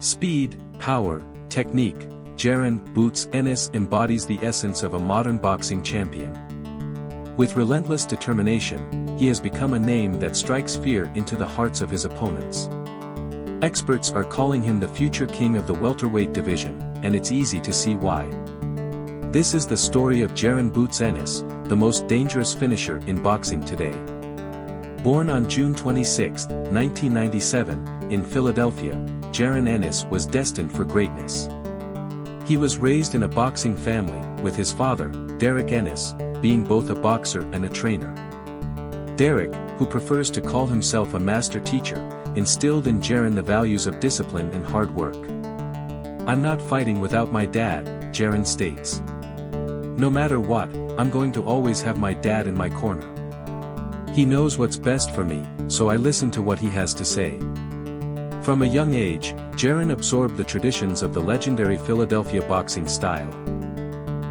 Speed, power, technique, Jaren "Boots" Ennis embodies the essence of a modern boxing champion. With relentless determination, he has become a name that strikes fear into the hearts of his opponents. Experts are calling him the future king of the welterweight division, and it's easy to see why. This is the story of Jaren "Boots" Ennis, the most dangerous finisher in boxing today. Born on June 26, 1997, in Philadelphia, Jaren Ennis was destined for greatness. He was raised in a boxing family, with his father, Derek Ennis, being both a boxer and a trainer. Derek, who prefers to call himself a master teacher, instilled in Jaren the values of discipline and hard work. "I'm not fighting without my dad," Jaren states. "No matter what, I'm going to always have my dad in my corner. He knows what's best for me, so I listen to what he has to say." From a young age, Jaren absorbed the traditions of the legendary Philadelphia boxing style.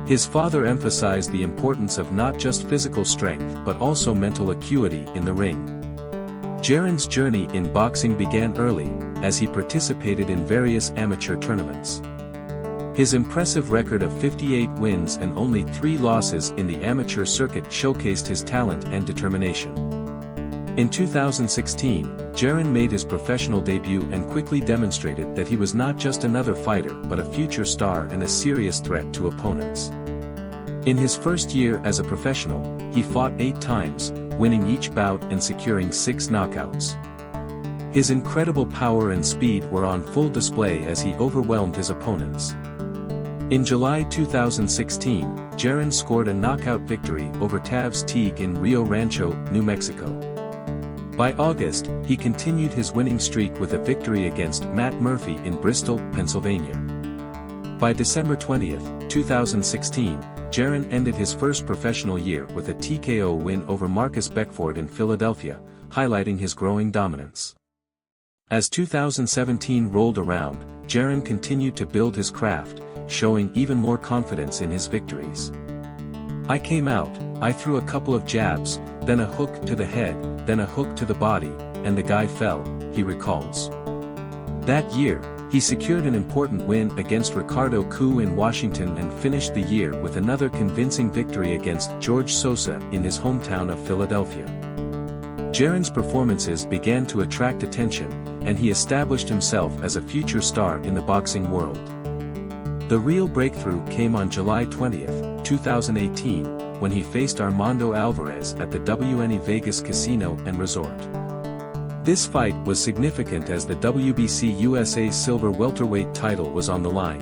His father emphasized the importance of not just physical strength but also mental acuity in the ring. Jaren's journey in boxing began early, as he participated in various amateur tournaments. His impressive record of 58 wins and only 3 losses in the amateur circuit showcased his talent and determination. In 2016, Jaren made his professional debut and quickly demonstrated that he was not just another fighter but a future star and a serious threat to opponents. In his first year as a professional, he fought 8 times, winning each bout and securing 6 knockouts. His incredible power and speed were on full display as he overwhelmed his opponents. In July 2016, Jaren scored a knockout victory over Tavs Teague in Rio Rancho, New Mexico. By August, he continued his winning streak with a victory against Matt Murphy in Bristol, Pennsylvania. By December 20, 2016, Jaren ended his first professional year with a TKO win over Marcus Beckford in Philadelphia, highlighting his growing dominance. As 2017 rolled around, Jaren continued to build his craft, showing even more confidence in his victories. "I came out, I threw a couple of jabs, then a hook to the head, then a hook to the body, and the guy fell," he recalls. That year, he secured an important win against Ricardo Koo in Washington and finished the year with another convincing victory against George Sosa in his hometown of Philadelphia. Jaren's performances began to attract attention, and he established himself as a future star in the boxing world. The real breakthrough came on July 20, 2018, when he faced Armando Alvarez at the WNE Vegas Casino and Resort. This fight was significant as the WBC USA Silver Welterweight title was on the line.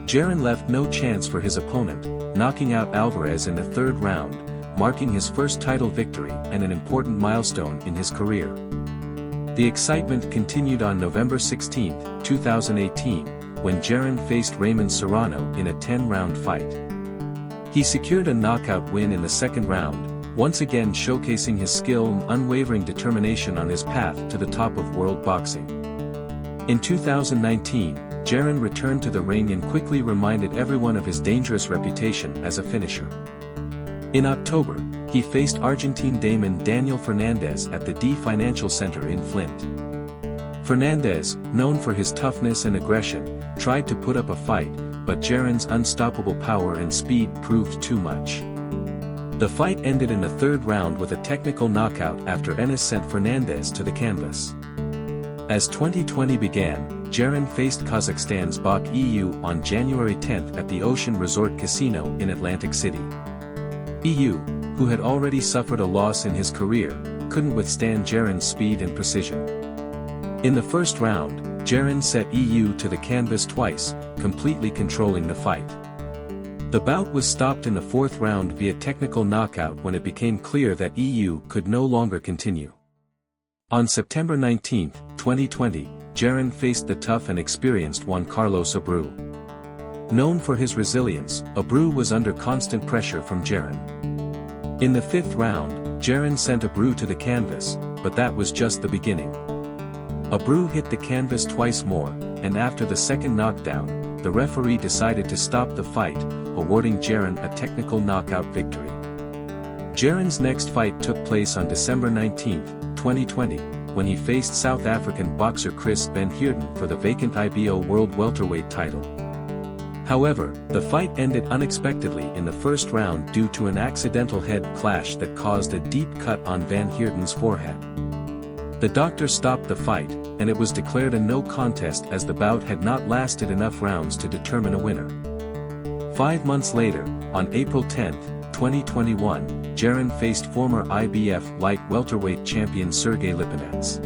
Jaren left no chance for his opponent, knocking out Alvarez in the 3rd round, marking his first title victory and an important milestone in his career. The excitement continued on November 16, 2018, when Jaren faced Raymond Serrano in a 10-round fight. He secured a knockout win in the 2nd round, once again showcasing his skill and unwavering determination on his path to the top of world boxing. In 2019, Jaren returned to the ring and quickly reminded everyone of his dangerous reputation as a finisher. In October, he faced Argentine Damon Daniel Fernandez at the D Financial Center in Flint. Fernandez, known for his toughness and aggression, tried to put up a fight, but Jaren's unstoppable power and speed proved too much. The fight ended in the 3rd round with a technical knockout after Ennis sent Fernandez to the canvas. As 2020 began, Jaren faced Kazakhstan's Bak EU on January 10 at the Ocean Resort Casino in Atlantic City. EU, who had already suffered a loss in his career, couldn't withstand Jaren's speed and precision. In the 1st round, Jaren set EU to the canvas twice, completely controlling the fight. The bout was stopped in the 4th round via technical knockout when it became clear that EU could no longer continue. On September 19, 2020, Jaren faced the tough and experienced Juan Carlos Abreu. Known for his resilience, Abreu was under constant pressure from Jaren. In the 5th round, Jaren sent Abreu to the canvas, but that was just the beginning. Abreu hit the canvas twice more, and after the 2nd knockdown, the referee decided to stop the fight, awarding Jaren a technical knockout victory. Jaren's next fight took place on December 19, 2020, when he faced South African boxer Chris Van Heerden for the vacant IBO World Welterweight title. However, the fight ended unexpectedly in the first round due to an accidental head clash that caused a deep cut on Van Heerden's forehead. The doctor stopped the fight, and it was declared a no contest as the bout had not lasted enough rounds to determine a winner. 5 months later, on April 10, 2021, Jaren faced former IBF light welterweight champion Sergey Lipinets.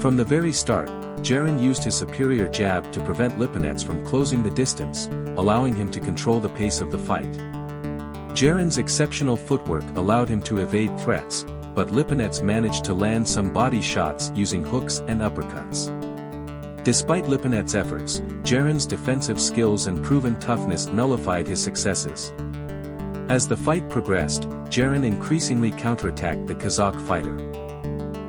From the very start, Jaren used his superior jab to prevent Lipinets from closing the distance, allowing him to control the pace of the fight. Jaren's exceptional footwork allowed him to evade threats, but Lipinets managed to land some body shots using hooks and uppercuts. Despite Lipinets' efforts, Jaren's defensive skills and proven toughness nullified his successes. As the fight progressed, Jaren increasingly counterattacked the Kazakh fighter.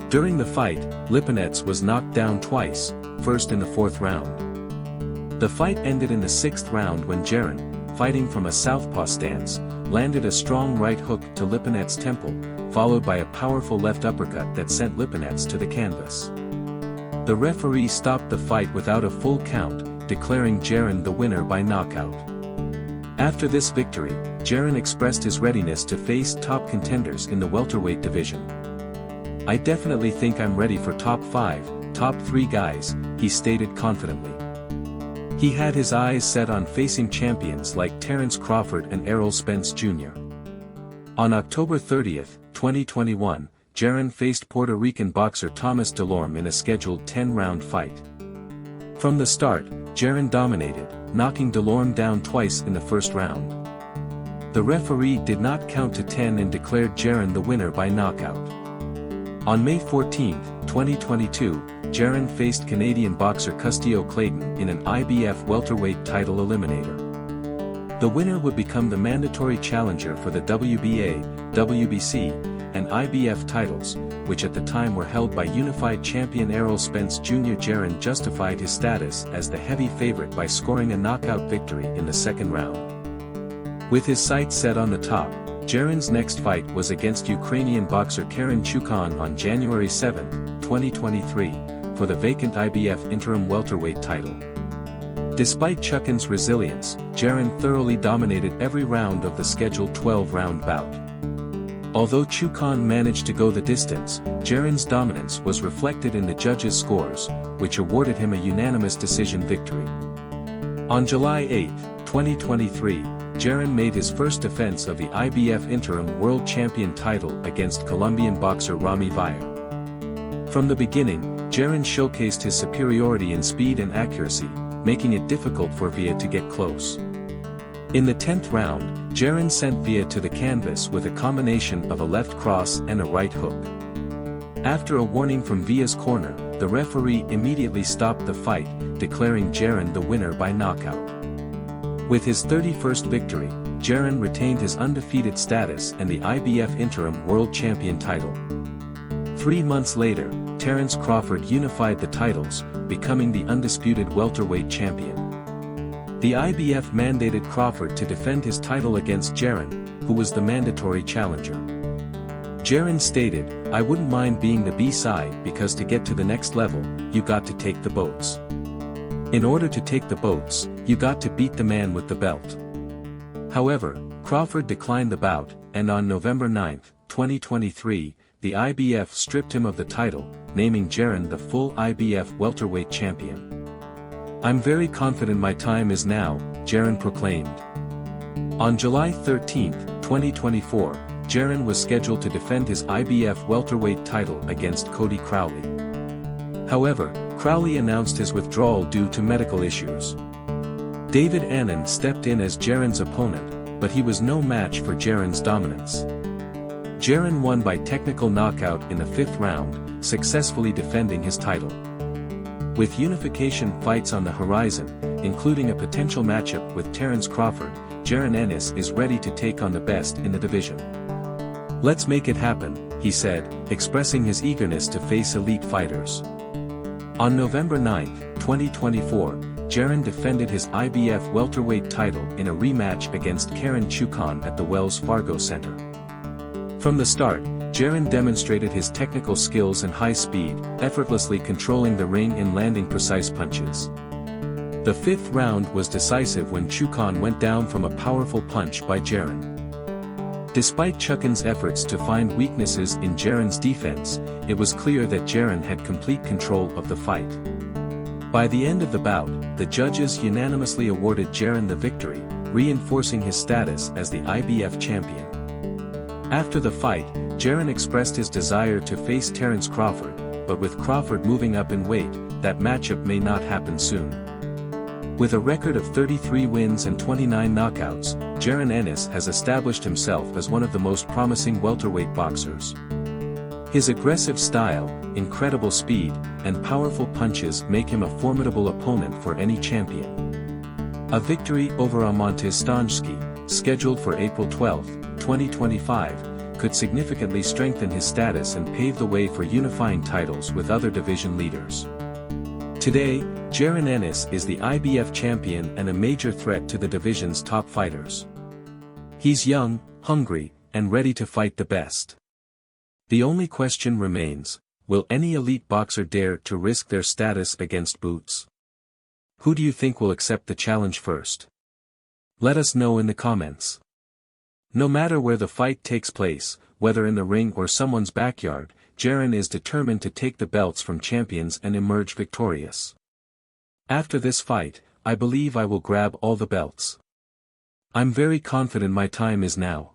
During the fight, Lipinets was knocked down twice, first in the 4th round. The fight ended in the 6th round when Jaren, fighting from a southpaw stance, landed a strong right hook to Lipinets' temple, followed by a powerful left uppercut that sent Lipinets to the canvas. The referee stopped the fight without a full count, declaring Jaren the winner by knockout. After this victory, Jaren expressed his readiness to face top contenders in the welterweight division. "I definitely think I'm ready for top 5, top 3 guys," he stated confidently. He had his eyes set on facing champions like Terence Crawford and Errol Spence Jr. On October 30, 2021, Jaren faced Puerto Rican boxer Thomas Delorme in a scheduled 10-round fight. From the start, Jaren dominated, knocking Delorme down twice in the first round. The referee did not count to 10 and declared Jaren the winner by knockout. On May 14, 2022, Jaren faced Canadian boxer Custio Clayton in an IBF welterweight title eliminator. The winner would become the mandatory challenger for the WBA, WBC, and IBF titles, which at the time were held by unified champion Errol Spence Jr. Jaren justified his status as the heavy favorite by scoring a knockout victory in the 2nd round. With his sights set on the top, Jaren's next fight was against Ukrainian boxer Karen Chukhan on January 7, 2023, for the vacant IBF interim welterweight title. Despite Chukhan's resilience, Jaren thoroughly dominated every round of the scheduled 12-round bout. Although Chukhan managed to go the distance, Jaren's dominance was reflected in the judges' scores, which awarded him a unanimous decision victory. On July 8, 2023, Jaren made his first defense of the IBF interim world champion title against Colombian boxer Ramy Villa. From the beginning, Jaren showcased his superiority in speed and accuracy, making it difficult for Villa to get close. In the 10th round, Jaren sent Villa to the canvas with a combination of a left cross and a right hook. After a warning from Villa's corner, the referee immediately stopped the fight, declaring Jaren the winner by knockout. With his 31st victory, Jaren retained his undefeated status and the IBF interim world champion title. 3 months later, Terence Crawford unified the titles, becoming the undisputed welterweight champion. The IBF mandated Crawford to defend his title against Jaren, who was the mandatory challenger. Jaren stated, "I wouldn't mind being the B-side because to get to the next level, you got to take the boats. In order to take the boats, you got to beat the man with the belt." However, Crawford declined the bout, and on November 9, 2023, the IBF stripped him of the title, naming Jaren the full IBF welterweight champion. "I'm very confident my time is now," Jaren proclaimed. On July 13, 2024, Jaren was scheduled to defend his IBF welterweight title against Cody Crowley. However, Crowley announced his withdrawal due to medical issues. David Annan stepped in as Jaren's opponent, but he was no match for Jaren's dominance. Jaren won by technical knockout in the 5th round, successfully defending his title. With unification fights on the horizon, including a potential matchup with Terence Crawford, Derek Ennis is ready to take on the best in the division. "Let's make it happen," he said, expressing his eagerness to face elite fighters. On November 9, 2024, Jaren defended his IBF welterweight title in a rematch against Karen Chukhan at the Wells Fargo Center. From the start, Jaren demonstrated his technical skills and high speed, effortlessly controlling the ring and landing precise punches. The fifth round was decisive when Chukon went down from a powerful punch by Jaren. Despite Chukin's efforts to find weaknesses in Jaren's defense, it was clear that Jaren had complete control of the fight. By the end of the bout, the judges unanimously awarded Jaren the victory, reinforcing his status as the IBF champion. After the fight, Jaren expressed his desire to face Terence Crawford, but with Crawford moving up in weight, that matchup may not happen soon. With a record of 33 wins and 29 knockouts, Derek Ennis has established himself as one of the most promising welterweight boxers. His aggressive style, incredible speed, and powerful punches make him a formidable opponent for any champion. A victory over Amontis Stanjski, scheduled for April 12, 2025, could significantly strengthen his status and pave the way for unifying titles with other division leaders. Today, Jaren Ennis is the IBF champion and a major threat to the division's top fighters. He's young, hungry, and ready to fight the best. The only question remains, will any elite boxer dare to risk their status against Boots? Who do you think will accept the challenge first? Let us know in the comments. No matter where the fight takes place, whether in the ring or someone's backyard, Jaren is determined to take the belts from champions and emerge victorious. After this fight, I believe I will grab all the belts. I'm very confident my time is now.